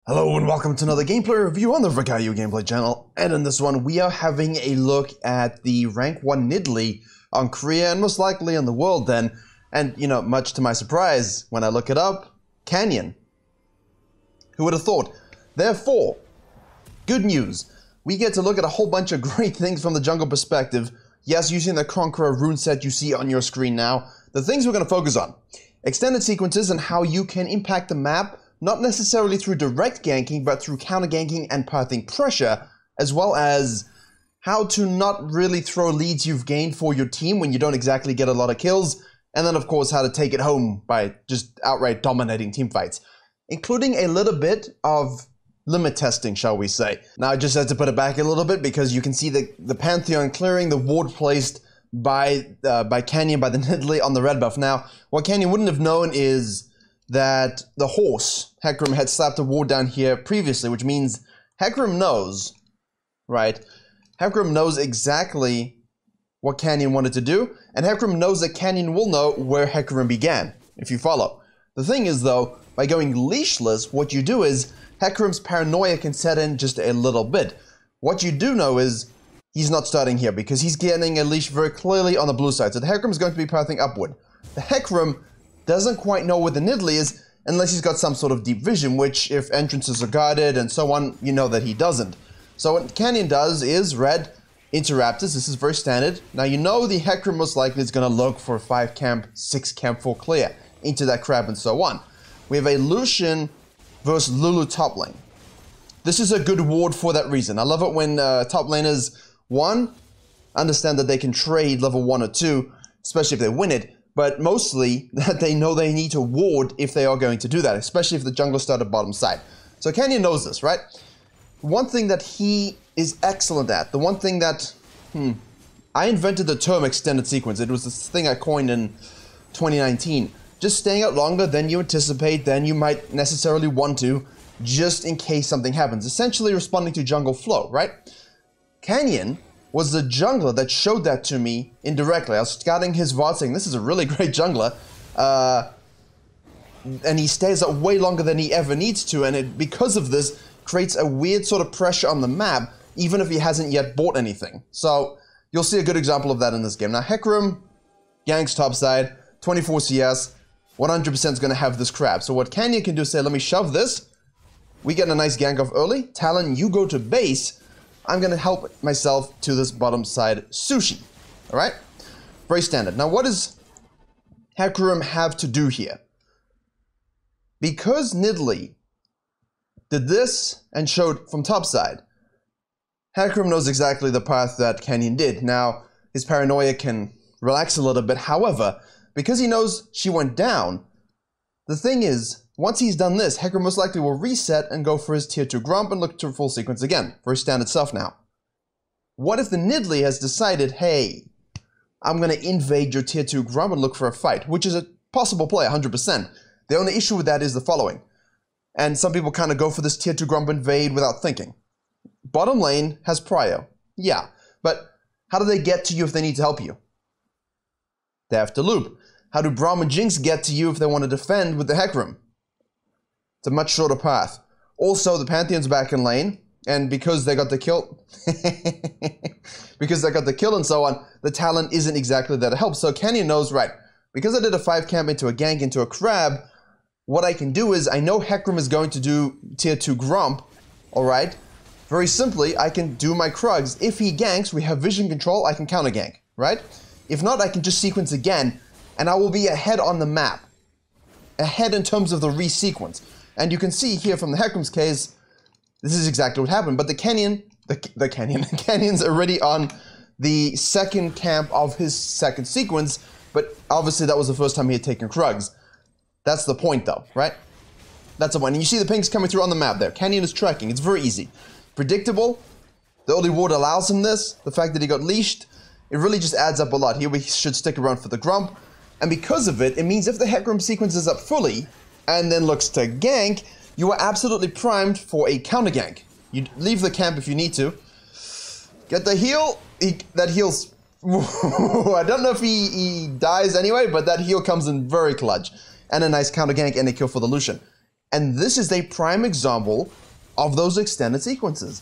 Hello and welcome to another gameplay review on the Virkayu gameplay channel, and in this one we are having a look at the rank 1 Nidalee on Korea and most likely in the world then, and you know, much to my surprise, when I look it up, Canyon. Who would have thought? Therefore, good news, we get to look at a whole bunch of great things from the jungle perspective, yes, using the Conqueror rune set you see on your screen now. The things we're going to focus on: extended sequences and how you can impact the map, not necessarily through direct ganking, but through counter ganking and pathing pressure, as well as how to not really throw leads you've gained for your team when you don't exactly get a lot of kills, and then of course how to take it home by just outright dominating teamfights, including a little bit of limit testing, shall we say. Now I just had to put it back a little bit because you can see the Pantheon clearing the ward placed by Canyon, by the Nidalee on the red buff. Now, what Canyon wouldn't have known is that the horse, Hecarim, had slapped a ward down here previously, which means Hecarim knows, right? Hecarim knows exactly what Canyon wanted to do, and Hecarim knows that Canyon will know where Hecarim began, if you follow. The thing is, though, by going leashless, what you do is Hecarim's paranoia can set in just a little bit. What you do know is he's not starting here because he's getting a leash very clearly on the blue side, so the Hecarim is going to be pathing upward. The Hecarim doesn't quite know where the Nidalee is unless he's got some sort of deep vision, which if entrances are guarded and so on, you know that he doesn't. So what Canyon does is red interruptors. This is very standard. Now you know the Hecarim most likely is going to look for 5 camp, 6 camp full clear into that crab and so on. We have a Lucian versus Lulu top lane. This is a good ward for that reason. I love it when top laners, one, understand that they can trade level 1 or 2, especially if they win it, but mostly that they know they need to ward if they are going to do that, especially if the jungler started bottom side. So Canyon knows this, right? One thing that he is excellent at, the one thing that, I invented the term extended sequence. It was this thing I coined in 2019. Just staying out longer than you anticipate, than you might necessarily want to, just in case something happens. Essentially responding to jungle flow, right? Canyon was the jungler that showed that to me indirectly. I was scouting his VOD saying, this is a really great jungler, and he stays up way longer than he ever needs to, and it, because of this, creates a weird sort of pressure on the map, even if he hasn't yet bought anything. So, you'll see a good example of that in this game. Now, Hecarim, ganks topside, 24 CS, 100% is going to have this crab. So what Canyon can do is say, let me shove this, we get a nice gank off early, Talon, you go to base, I'm going to help myself to this bottom side sushi. Alright? Very standard. Now what does Hecarim have to do here? Because Nidalee did this and showed from top side, Hecarim knows exactly the path that Canyon did. Now, his paranoia can relax a little bit. However, because he knows she went down, the thing is, once he's done this, Hecarim most likely will reset and go for his tier 2 Grump and look to full sequence again. Very standard stuff now. What if the Nidalee has decided, hey, I'm going to invade your tier 2 Grump and look for a fight, which is a possible play, 100%. The only issue with that is the following. And some people kind of go for this tier 2 Grump invade without thinking. Bottom lane has prio. Yeah, but how do they get to you if they need to help you? They have to loop. How do Braum and Jinx get to you if they want to defend with the Hecarim? It's a much shorter path. Also, the Pantheon's back in lane, and because they got the kill, and so on, the Talon isn't exactly there to help. So Canyon knows, right, because I did a 5 camp into a gank into a crab, what I can do is, I know Hecarim is going to do tier 2 Grump, alright? Very simply, I can do my Krugs. If he ganks, we have vision control, I can counter gank, right? If not, I can just sequence again, and I will be ahead on the map. Ahead in terms of the resequence. And you can see here from the Hecarim's case, this is exactly what happened. But the Canyon's already on the second camp of his second sequence, but obviously that was the first time he had taken Krugs. That's the point though, right? That's the point. And you see the pings coming through on the map there. Canyon is tracking. It's very easy. Predictable. The early ward allows him this. The fact that he got leashed, it really just adds up a lot. Here we should stick around for the Grump. And because of it, it means if the Hecarim sequences up fully, and then looks to gank, you are absolutely primed for a counter gank. You leave the camp if you need to. Get the heal. That heals. I don't know if he dies anyway, but that heal comes in very clutch. And a nice counter gank and a kill for the Lucian. And this is a prime example of those extended sequences.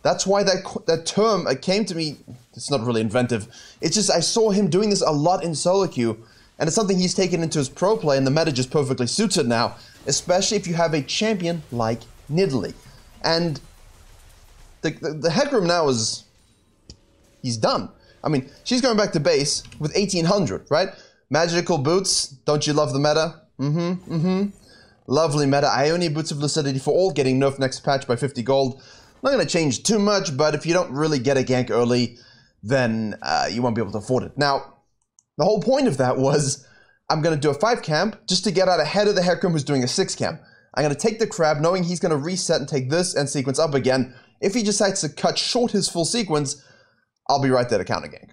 That's why that term came to me. It's not really inventive. It's just I saw him doing this a lot in solo queue, and it's something he's taken into his pro play, and the meta just perfectly suits it now, especially if you have a champion like Nidalee. And the Heck Room now he's done. I mean, she's going back to base with 1800, right? Magical boots, don't you love the meta? Lovely meta. Ionian Boots of Lucidity for all, getting nerfed next patch by 50 gold. Not going to change too much, but if you don't really get a gank early, then you won't be able to afford it. Now, the whole point of that was, I'm going to do a 5 camp just to get out ahead of the Heck Room who's doing a 6 camp. I'm going to take the crab, knowing he's going to reset and take this and sequence up again. If he decides to cut short his full sequence, I'll be right there to counter gank.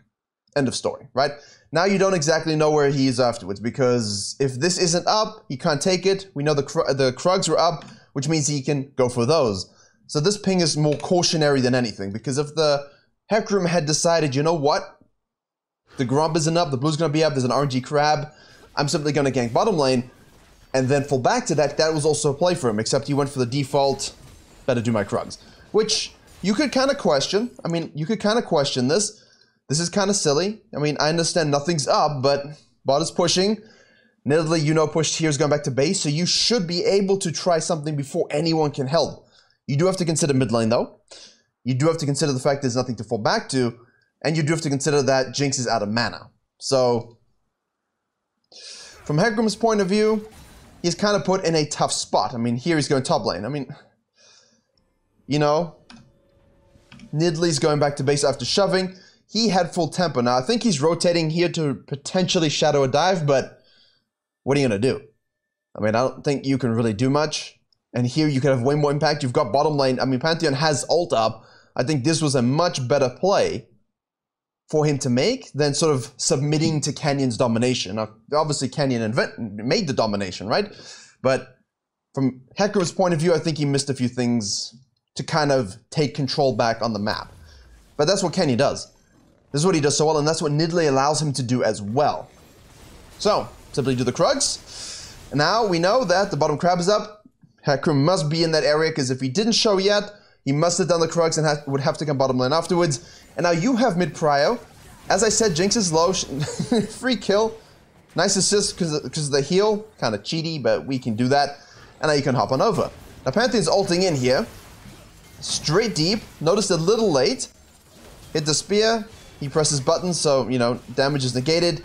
End of story, right? Now you don't exactly know where he is afterwards, because if this isn't up, he can't take it. We know the Krugs were up, which means he can go for those. So this ping is more cautionary than anything, because if the Heck Room had decided, you know what? The Grump isn't up, the Blue's going to be up, there's an RNG crab, I'm simply going to gank bottom lane, and then fall back to that, that was also a play for him, except he went for the default, better do my Krugs. Which you could kind of question. I mean, you could kind of question this. This is kind of silly. I mean, I understand nothing's up, but bot is pushing. Nidalee, you know, pushed here is going back to base, so you should be able to try something before anyone can help. You do have to consider mid lane, though. You do have to consider the fact there's nothing to fall back to, and you do have to consider that Jinx is out of mana. So, from Heck Room's point of view, he's kind of put in a tough spot. I mean, here he's going top lane. I mean, you know, Nidalee's going back to base after shoving. He had full tempo. Now, I think he's rotating here to potentially shadow a dive, but what are you going to do? I mean, I don't think you can really do much. And here you could have way more impact. You've got bottom lane. I mean, Pantheon has ult up. I think this was a much better play for him to make than sort of submitting to Canyon's domination. Now, obviously, Canyon made the domination, right? But from Heck Room's point of view, I think he missed a few things to kind of take control back on the map. But that's what Canyon does. This is what he does so well, and that's what Nidalee allows him to do as well. So, simply do the Krugs. And now we know that the bottom crab is up. Heck Room must be in that area, because if he didn't show yet, he must have done the Krugs and would have to come bottom lane afterwards. And now you have mid prio. As I said, Jinx is low. Free kill. Nice assist because of the heal. Kind of cheaty, but we can do that. And now you can hop on over. Now Pantheon's ulting in here. Straight deep. Notice a little late. Hit the spear. He presses buttons, so, you know, damage is negated.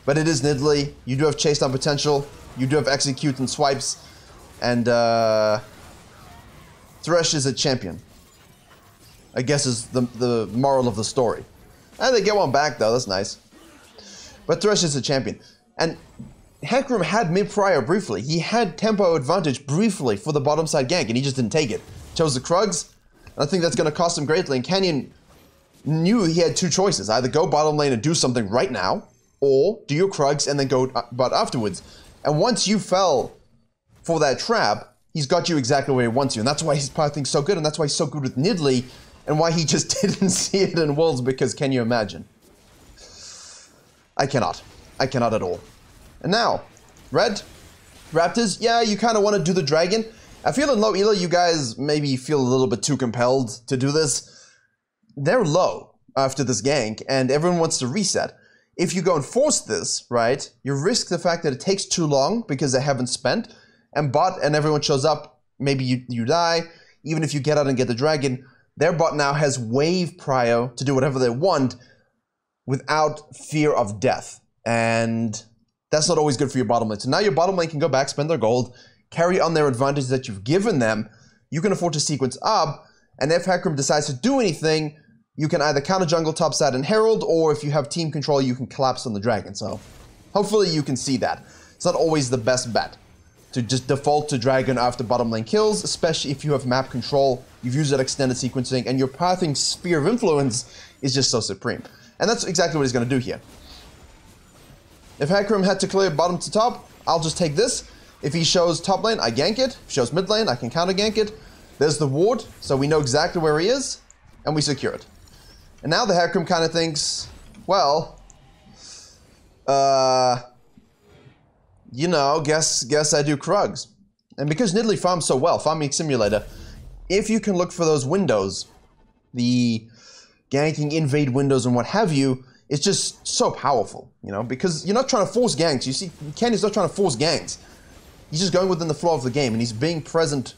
But it is Nidalee. You do have chase down potential. You do have execute and swipes. And Thresh is a champion, I guess, is the moral of the story. And they get one back, though. That's nice. But Thresh is a champion. And Heck Room had mid prior briefly. He had tempo advantage briefly for the bottom side gank, and he just didn't take it. Chose the Krugs. And I think that's going to cost him greatly. And Canyon knew he had two choices. Either go bottom lane and do something right now, or do your Krugs and then go bot afterwards. And once you fell for that trap, he's got you exactly where he wants you. And that's why his pathing's so good, and that's why he's so good with Nidalee, and why he just didn't see it in Worlds, because can you imagine? I cannot. I cannot at all. And now, red, Raptors, yeah, you kind of want to do the dragon. I feel in low elo, you guys maybe feel a little bit too compelled to do this. They're low after this gank, and everyone wants to reset. If you go and force this, right, you risk the fact that it takes too long because they haven't spent, and bot and everyone shows up, maybe you die. Even if you get out and get the dragon, their bot now has wave prio to do whatever they want without fear of death. And that's not always good for your bottom lane. So now your bottom lane can go back, spend their gold, carry on their advantage that you've given them. You can afford to sequence up, and if Heck Room decides to do anything, you can either counter jungle topside and herald, or if you have team control, you can collapse on the dragon. So hopefully you can see that. It's not always the best bet to just default to dragon after bottom lane kills, especially if you have map control, you've used that extended sequencing, and your pathing sphere of influence is just so supreme. And that's exactly what he's going to do here. If Heck Room had to clear bottom to top, I'll just take this. If he shows top lane, I gank it. If he shows mid lane, I can counter gank it. There's the ward, so we know exactly where he is, and we secure it. And now the Heck Room kind of thinks, well, you know, guess I do Krugs. And because Nidalee farms so well, Farming Simulator, if you can look for those windows, the ganking invade windows and what have you, it's just so powerful, you know, because you're not trying to force ganks. You see, Kenny's not trying to force ganks. He's just going within the flow of the game, and he's being present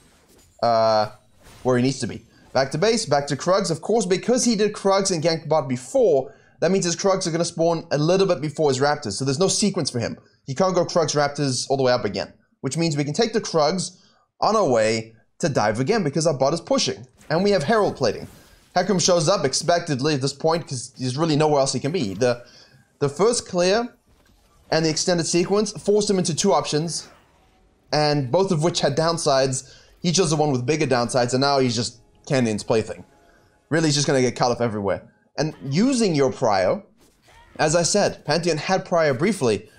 where he needs to be. Back to base, back to Krugs. Of course, because he did Krugs and ganked bot before, that means his Krugs are going to spawn a little bit before his Raptors, so there's no sequence for him. He can't go Krugs Raptors all the way up again, which means we can take the Krugs on our way to dive again because our bot is pushing. And we have Herald plating. Hecarim shows up expectedly at this point because there's really nowhere else he can be. The first clear and the extended sequence forced him into two options, and both of which had downsides. He chose the one with bigger downsides, and now he's just Canyon's plaything. Really, he's just going to get cut off everywhere. And using your prio, as I said, Pantheon had prio briefly.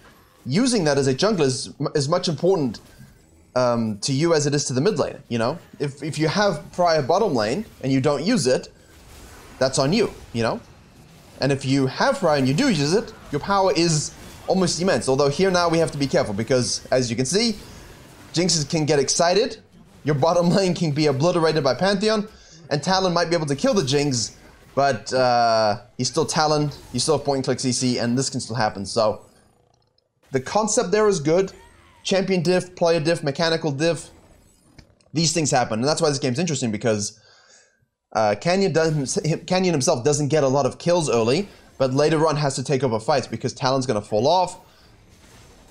Using that as a jungler is as much important to you as it is to the mid lane, you know? If you have prio bottom lane and you don't use it, that's on you, you know? And if you have prio and you do use it, your power is almost immense. Although here now we have to be careful because, as you can see, Jinxes can get excited, your bottom lane can be obliterated by Pantheon, and Talon might be able to kill the Jinx, but he's still Talon, you still have point-and-click CC, and this can still happen. So the concept there is good. Champion diff, player diff, mechanical diff, these things happen. And that's why this game's interesting, because Canyon himself doesn't get a lot of kills early, but later on has to take over fights because Talon's going to fall off.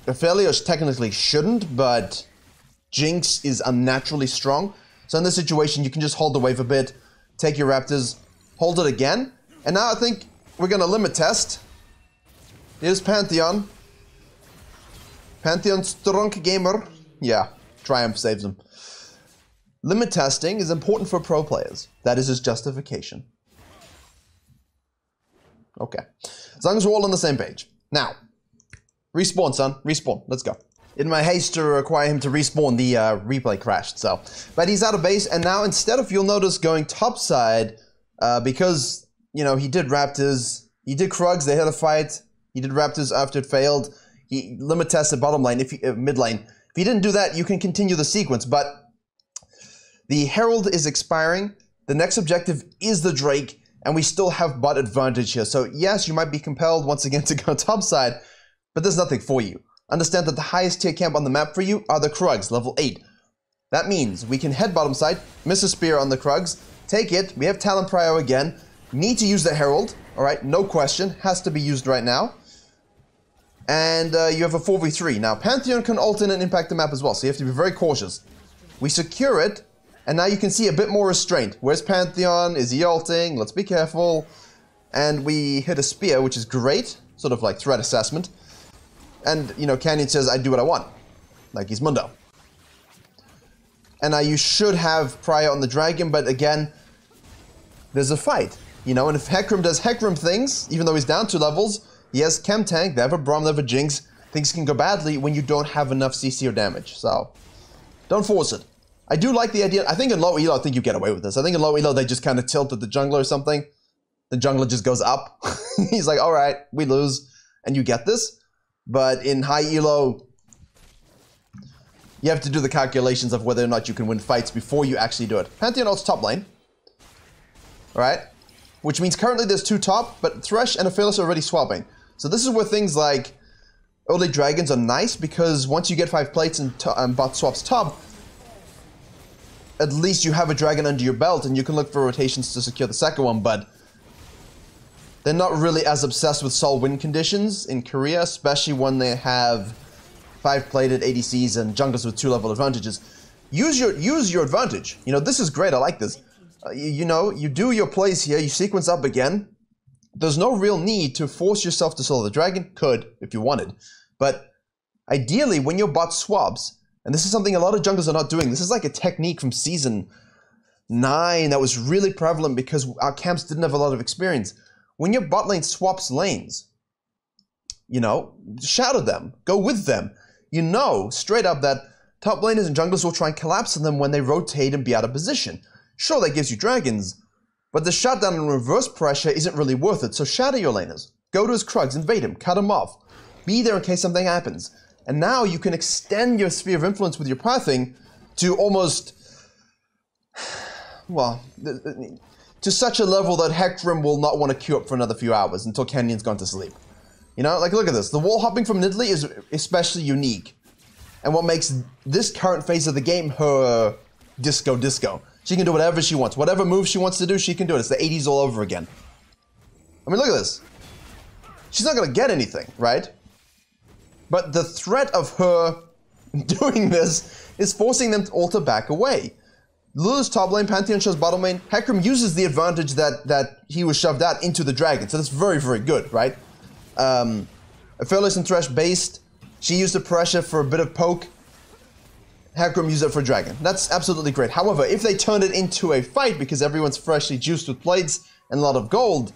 Aphelios technically shouldn't, but Jinx is unnaturally strong. So in this situation, you can just hold the wave a bit, take your Raptors, hold it again. And now I think we're going to limit test. Here's Pantheon. Pantheon strong gamer. Yeah, Triumph saves him. Limit testing is important for pro players. That is his justification. Okay. As long as we're all on the same page. Now, respawn, son. Respawn. Let's go. In my haste to require him to respawn, the replay crashed, so. But he's out of base, and now instead of, you'll notice, going topside, because, you know, he did Raptors, he did Krugs, they had a fight, he did Raptors after it failed, he limit tested bottom lane, mid lane. If he didn't do that, you can continue the sequence, but the Herald is expiring, the next objective is the Drake, and we still have bot advantage here. So yes, you might be compelled once again to go topside, but there's nothing for you. Understand that the highest tier camp on the map for you are the Krugs, level 8. That means we can head bottom side, miss a spear on the Krugs, take it, we have Talon Prio again, need to use the Herald, alright, no question, has to be used right now. And you have a 4v3. Now, Pantheon can ult in and impact the map as well, so you have to be very cautious. We secure it, and now you can see a bit more restraint. Where's Pantheon? Is he ulting? Let's be careful. And we hit a spear, which is great, sort of like threat assessment. And, you know, Canyon says, I do what I want. Like he's Mundo. And now you should have Prio on the dragon, but again, there's a fight. You know, and if Hecarim does Hecarim things, even though he's down 2 levels, he has Chem Tank, they have a Braum, they have a Jinx. Things can go badly when you don't have enough CC or damage. So, don't force it. I do like the idea. I think in low elo, I think you get away with this. I think in low elo, they just kind of tilt at the jungler or something. The jungler just goes up. He's like, all right, we lose, and you get this. But in high elo, you have to do the calculations of whether or not you can win fights before you actually do it. Pantheon ults top lane. Alright? Which means currently there's 2 top, but Thresh and Aphelios are already swapping. So this is where things like early dragons are nice, because once you get 5 plates and bot swaps top, at least you have a dragon under your belt and you can look for rotations to secure the second one, but they're not really as obsessed with Sol win conditions in Korea, especially when they have 5-plated ADCs and junglers with 2-level advantages. Use your advantage. You know, this is great, I like this. You know, you do your plays here, you sequence up again. There's no real need to force yourself to solo the dragon. Could, if you wanted. But ideally, when your bot swaps, and this is something a lot of junglers are not doing, this is like a technique from Season 9 that was really prevalent because our camps didn't have a lot of experience. When your bot lane swaps lanes, you know, shadow them, go with them. You know, straight up that top laners and junglers will try and collapse on them when they rotate and be out of position. Sure, that gives you dragons, but the shutdown and reverse pressure isn't really worth it, so shadow your laners. Go to his Krugs, invade him, cut him off. Be there in case something happens. And now you can extend your sphere of influence with your pathing to almost, well, to such a level that Hecarim will not want to queue up for another few hours until Kenyon's gone to sleep. You know, like look at this. The wall hopping from Nidalee is especially unique. And what makes this current phase of the game her disco. She can do whatever she wants. Whatever move she wants to do, she can do it. It's the 80s all over again. I mean, look at this. She's not going to get anything, right? But the threat of her doing this is forcing them all to back away. Lulu's top lane, Pantheon shows bottom lane. Hecarim uses the advantage that he was shoved out into the dragon. So that's very, very good, right? Aphelios and Thresh based. She used the pressure for a bit of poke. Hecarim used it for dragon. That's absolutely great. However, if they turn it into a fight because everyone's freshly juiced with plates and a lot of gold,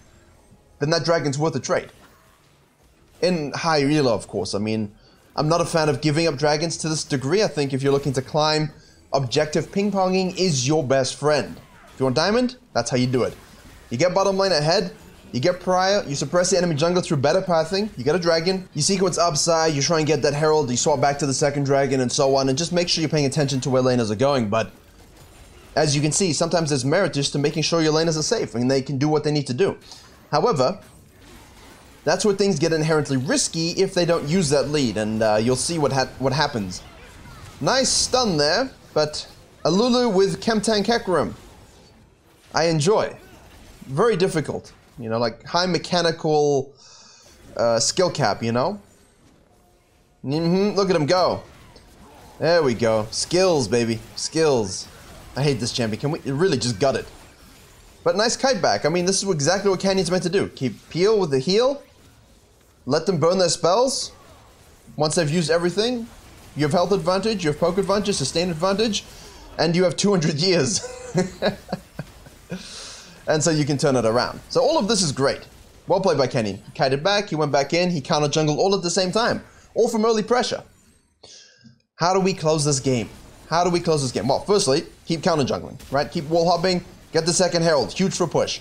then that dragon's worth a trade. In high elo, of course. I mean, I'm not a fan of giving up dragons to this degree. I think if you're looking to climb, objective ping-ponging is your best friend. If you want diamond, that's how you do it. You get bottom lane ahead, you get pariah, you suppress the enemy jungler through better pathing, you get a dragon, you sequence upside, you try and get that herald, you swap back to the second dragon and so on, and just make sure you're paying attention to where laners are going. But as you can see, sometimes there's merit just to making sure your laners are safe and they can do what they need to do. However, that's where things get inherently risky if they don't use that lead, and you'll see what happens. Nice stun there, but a Lulu with Chemtank Hecarim. I enjoy. Very difficult. You know, like high mechanical skill cap, you know? Look at him go. There we go. Skills, baby. Skills. I hate this champion. Can we really just gut it? But nice kite back. I mean, this is exactly what Canyon's meant to do. Keep peel with the heal. Let them burn their spells. Once they've used everything, you have health advantage, you have poke advantage, sustain advantage, and you have 200 years. And so you can turn it around. So all of this is great. Well played by Kenny. He kited back, he went back in, he counter jungled all at the same time. All from early pressure. How do we close this game? How do we close this game? Well, firstly, keep counter jungling, right? Keep wall hopping, get the second herald. Huge for push.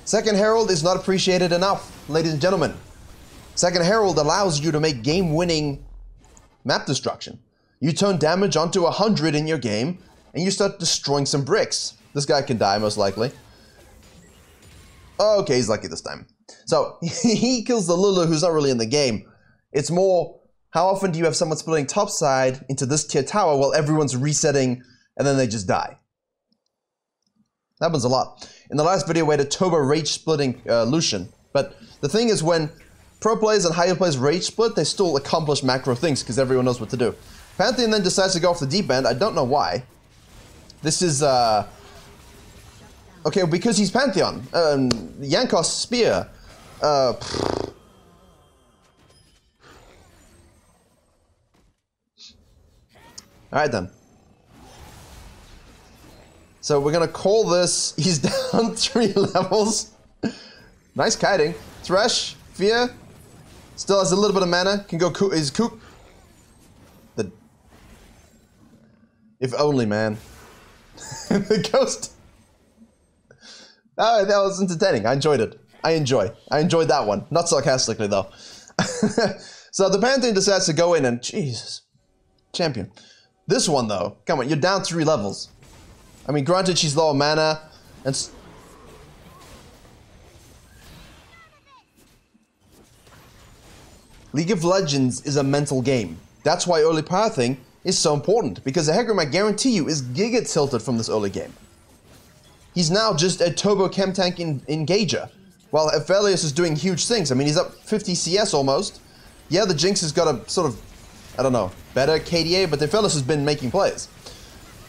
Second herald is not appreciated enough, ladies and gentlemen. Second herald allows you to make game-winning map destruction. You turn damage onto 100 in your game, and you start destroying some bricks. This guy can die, most likely. Okay, he's lucky this time. So, he kills the Lulu, who's not really in the game. It's more, how often do you have someone splitting topside into this tier tower while everyone's resetting, and then they just die? That happens a lot. In the last video, we had a turbo rage splitting Lucian. But the thing is, when pro players and higher players rage split, they still accomplish macro things because everyone knows what to do. Pantheon then decides to go off the deep end. I don't know why. This is, okay, because he's Pantheon. Yankos Spear. Alright then. So we're gonna call this, he's down 3 levels. Nice kiting. Thresh, Fear. Still has a little bit of mana. Can go is Coop. If only, man. The ghost. Oh, that was entertaining. I enjoyed it. I enjoyed that one. Not sarcastically, though. So the Pantheon decides to go in and... Jesus. Champion. This one, though. Come on, you're down 3 levels. I mean, granted, she's low mana. And... League of Legends is a mental game. That's why early pathing is so important, because the Hecarim, I guarantee you, is giga tilted from this early game. He's now just a turbo Chemtank engager, while Aphelios is doing huge things. I mean, he's up 50 CS almost. Yeah, the Jinx has got a sort of, I don't know, better KDA, but Aphelios has been making plays.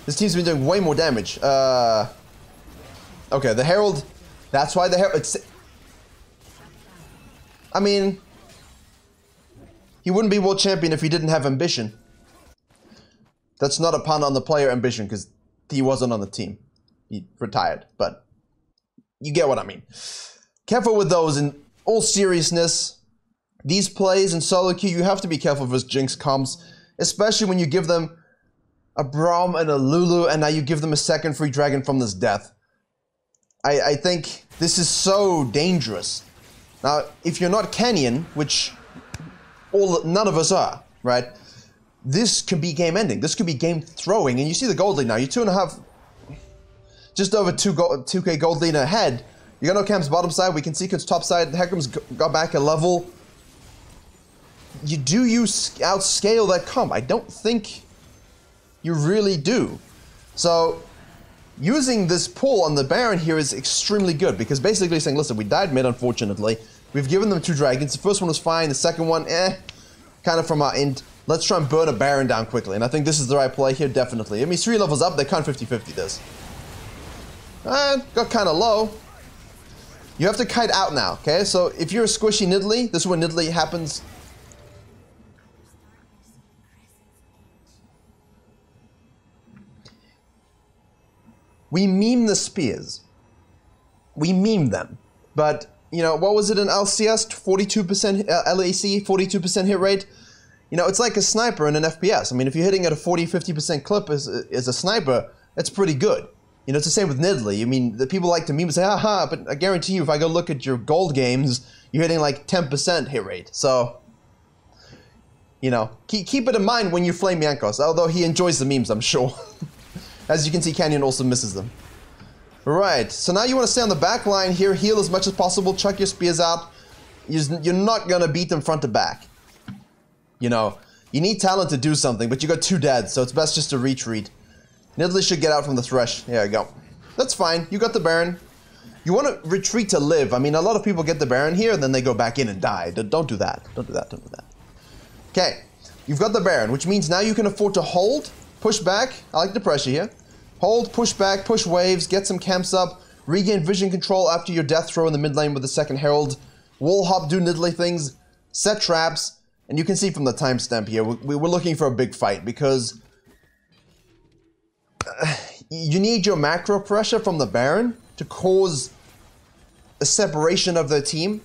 This team's been doing way more damage. Okay, the Herald, that's why the Herald, I mean, he wouldn't be world champion if he didn't have ambition. That's not a pun on the player ambition, because he wasn't on the team. He retired, but you get what I mean. Careful with those. In all seriousness, these plays in solo queue, you have to be careful with Jinx comps, especially when you give them a Braum and a Lulu, and now you give them a second free dragon from this death. I think this is so dangerous. Now, if you're not Canyon, which none of us are, right? this could be game ending. This could be game throwing. And you see the gold lead now. You're 2.5, just over 2k gold lead ahead. You got no camps bottom side. We can see Kut's top side. Hecarim's got back a level. You outscale that comp? I don't think you really do. So using this pull on the Baron here is extremely good, because basically saying, listen, we died mid, unfortunately. We've given them 2 dragons. The first one was fine. The second one, kind of from our end. Let's try and burn a Baron down quickly. And I think this is the right play here, definitely. I mean, 3 levels up, they can't 50-50 this. Got kind of low. You have to kite out now, okay? So if you're a squishy Nidalee, this is when Nidalee happens. We meme the spears. We meme them. But, you know, what was it in LCS? 42% LAC, 42% hit rate? You know, it's like a sniper in an FPS. I mean, if you're hitting at a 40-50% clip as a sniper, that's pretty good. You know, it's the same with Nidalee. I mean, the people like to meme and say, haha, but I guarantee you, if I go look at your gold games, you're hitting like 10% hit rate. So, you know, keep it in mind when you flame Yankos, although he enjoys the memes, I'm sure. As you can see, Canyon also misses them. Right, so now you want to stay on the back line here, heal as much as possible, chuck your spears out. You're not going to beat them front to back. You know, you need talent to do something, but you got 2 dead, so it's best just to retreat. Nidalee should get out from the thresh. There you go. That's fine. You got the Baron. You want to retreat to live. I mean, a lot of people get the Baron here, and then they go back in and die. Don't do that. Don't do that. Don't do that. Okay, you've got the Baron, which means now you can afford to hold, push back. I like the pressure here. Hold, push back, push waves, get some camps up, regain vision control after your death throw in the mid lane with the second Herald, wall hop, do Nidalee things, set traps, and you can see from the timestamp here, we're looking for a big fight, because you need your macro pressure from the Baron to cause a separation of their team,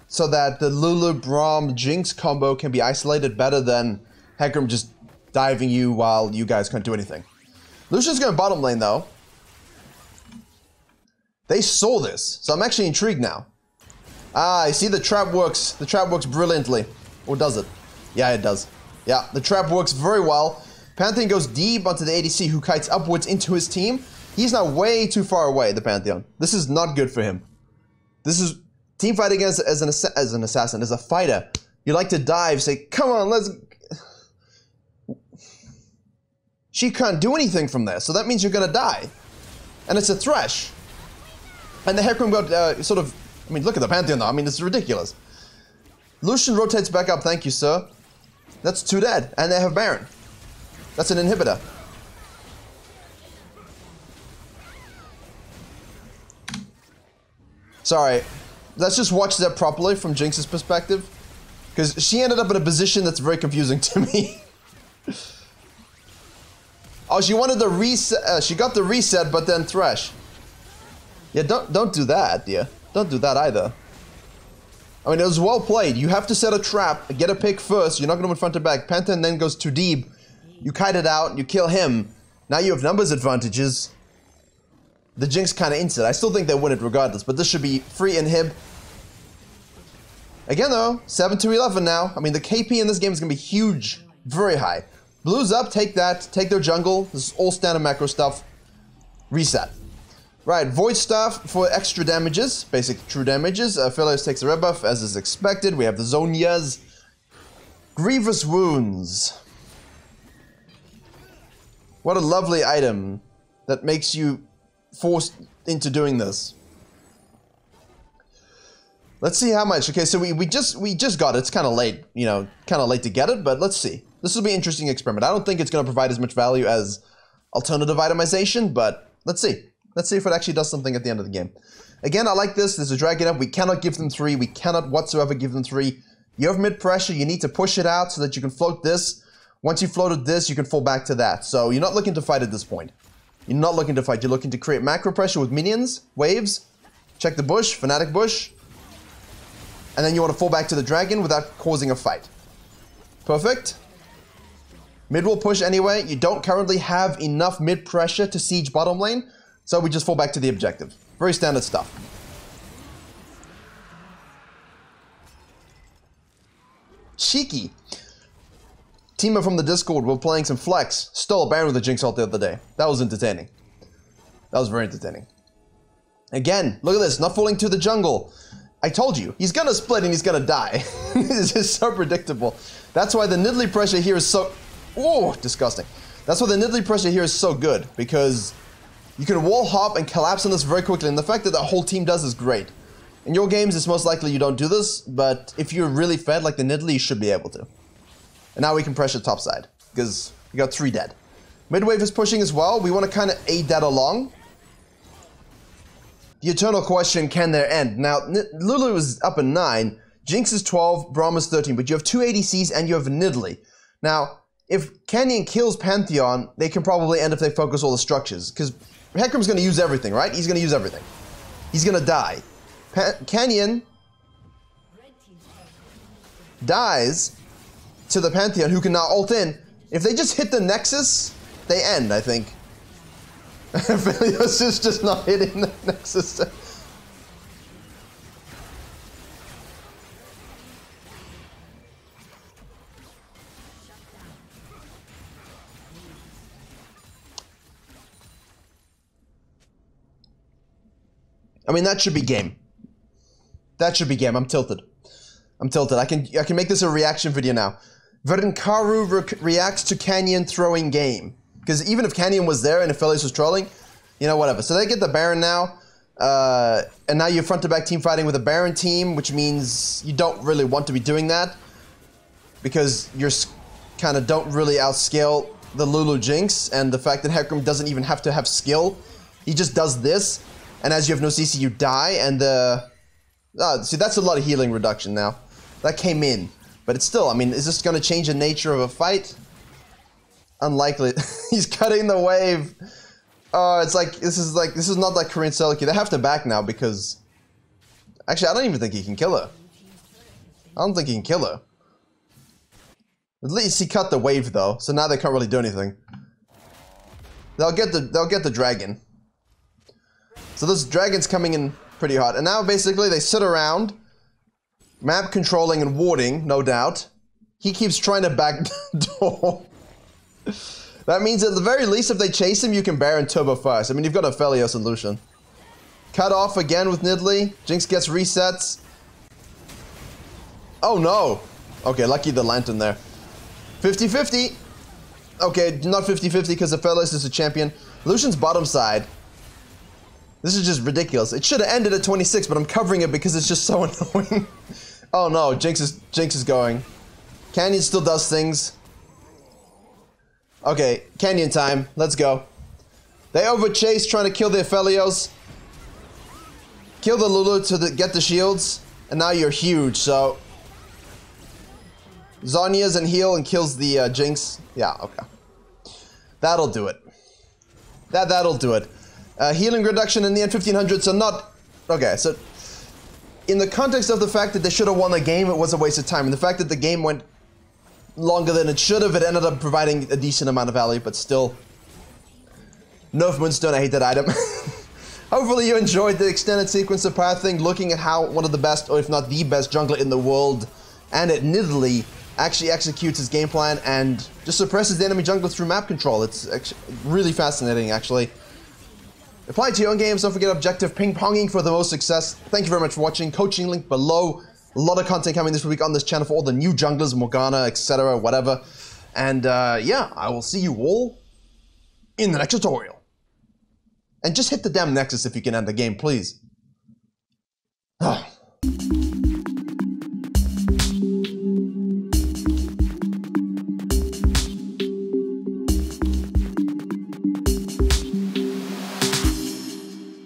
so that the Lulu, Braum, Jinx combo can be isolated better than Hecarim just diving you while you guys can't do anything. Lucian's going bottom lane, though. They saw this, so I'm actually intrigued now. Ah, I see the trap works. The trap works brilliantly. Or does it? Yeah, it does. Yeah, the trap works very well. Pantheon goes deep onto the ADC, who kites upwards into his team. He's now way too far away, the Pantheon. This is not good for him. This is team fighting as an assassin, as a fighter. You like to dive, say, come on, let's... She can't do anything from there, so that means you're gonna die. And it's a thresh. And the Hecarim got sort of... I mean, look at the Pantheon though, I mean, it's ridiculous. Lucian rotates back up, thank you, sir. That's 2 dead, and they have Baron. That's an inhibitor. Sorry, let's just watch that properly from Jinx's perspective. Because she ended up in a position that's very confusing to me. Oh, she wanted the reset. She got the reset, but then thresh. Yeah, don't do that, dear. Don't do that either. I mean, it was well played. You have to set a trap, get a pick first. You're not going to win front to back. Pantheon then goes too deep. You kite it out, you kill him. Now you have numbers advantages. The Jinx kind of ints it. I still think they win it regardless, but this should be free inhib. Again, though, 7-11 now. I mean, the KP in this game is going to be huge. Very high. Blues up, take that. Take their jungle. This is all standard macro stuff. Reset. Right, Void Staff for extra damages. Basic true damages. Philios takes a red buff, as is expected. We have the Zonias. Grievous Wounds. What a lovely item that makes you forced into doing this. Let's see how much. Okay, so we just got it. It's kind of late, you know, kind of late to get it, but let's see. This will be an interesting experiment. I don't think it's going to provide as much value as alternative itemization, but let's see. Let's see if it actually does something at the end of the game. Again, I like this. There's a dragon up. We cannot give them 3. We cannot whatsoever give them 3. You have mid pressure. You need to push it out so that you can float this. Once you floated this, you can fall back to that. So you're not looking to fight at this point. You're not looking to fight. You're looking to create macro pressure with minions, waves, check the bush, fanatic bush, and then you want to fall back to the dragon without causing a fight. Perfect. Mid will push anyway. You don't currently have enough mid pressure to siege bottom lane, so we just fall back to the objective. Very standard stuff. Cheeky. teamer from the Discord were playing some Flex, stole a Baron with a Jinx ult the other day. That was entertaining. That was very entertaining. Again, look at this, not falling to the jungle. I told you, he's gonna split and he's gonna die. This is so predictable. That's why the Nidalee pressure here is so... Oh, disgusting. That's why the Nidalee pressure here is so good, because you can wall hop and collapse on this very quickly, and the fact that the whole team does is great. In your games, it's most likely you don't do this, but if you're really fed like the Nidalee, you should be able to. And now we can pressure top side, because we got 3 dead. Mid wave is pushing as well. We want to kind of aid that along. The eternal question, can there end? Now, Lulu is up at 9, Jinx is 12, Braum is 13, but you have 2 ADCs and you have Nidalee. Now, if Canyon kills Pantheon, they can probably end if they focus all the structures, because Hecarim's going to use everything, right? He's going to use everything. He's going to die. Canyon dies to the Pantheon, who can now ult in. If they just hit the Nexus, they end, I think. Philios is just not hitting the Nexus. I mean, that should be game. That should be game. I'm tilted. I'm tilted. I can make this a reaction video now. Virkayu reacts to Canyon throwing game. Because even if Canyon was there and if Philios was trolling, you know, whatever. So they get the Baron now. And now you're front to back team fighting with a Baron team, which means you don't really want to be doing that. Because you're kind of don't really outscale the Lulu Jinx. And the fact that Hecarim doesn't even have to have skill. He just does this. And as you have no CC, you die. And see, that's a lot of healing reduction now. That came in. But it's still, I mean, is this going to change the nature of a fight? Unlikely. He's cutting the wave. It's like, this is not like Korean solo queue. They have to back now because... Actually, I don't even think he can kill her. I don't think he can kill her. At least he cut the wave though, so now they can't really do anything. They'll get the dragon. So this dragon's coming in pretty hot. And now basically they sit around, map controlling and warding, no doubt. He keeps trying to backdoor. That means at the very least if they chase him, you can Baron turbo first. I mean, you've got a Philios and Lucian. Cut off again with Nidalee. Jinx gets resets. Oh no. Okay, lucky the lantern there. 50-50. Okay, not 50-50 because the Philios is a champion. Lucian's bottom side. This is just ridiculous. It should have ended at 26, but I'm covering it because it's just so annoying. Oh no, Jinx is going. Canyon still does things. Okay, Canyon time. Let's go. They overchase trying to kill their Philios. Kill the Lulu to get the shields. And now you're huge, so... Zhonya's and heal and kills the Jinx. Yeah, okay. That'll do it. That'll do it. Healing reduction in the end 1500, so not... Okay, so... In the context of the fact that they should have won the game, it was a waste of time. And the fact that the game went longer than it should have, it ended up providing a decent amount of value, but still... Nerf Moonstone, I hate that item. Hopefully you enjoyed the extended sequence of pathing, looking at how one of the best, or if not the best, jungler in the world, and at Nidalee, actually executes his game plan and just suppresses the enemy jungler through map control. It's actually really fascinating, actually. Apply to your own games. Don't forget objective ping-ponging for the most success. Thank you very much for watching. Coaching link below. A lot of content coming this week on this channel for all the new junglers, Morgana, etc., whatever. And yeah, I will see you all in the next tutorial. And just hit the damn Nexus if you can end the game, please.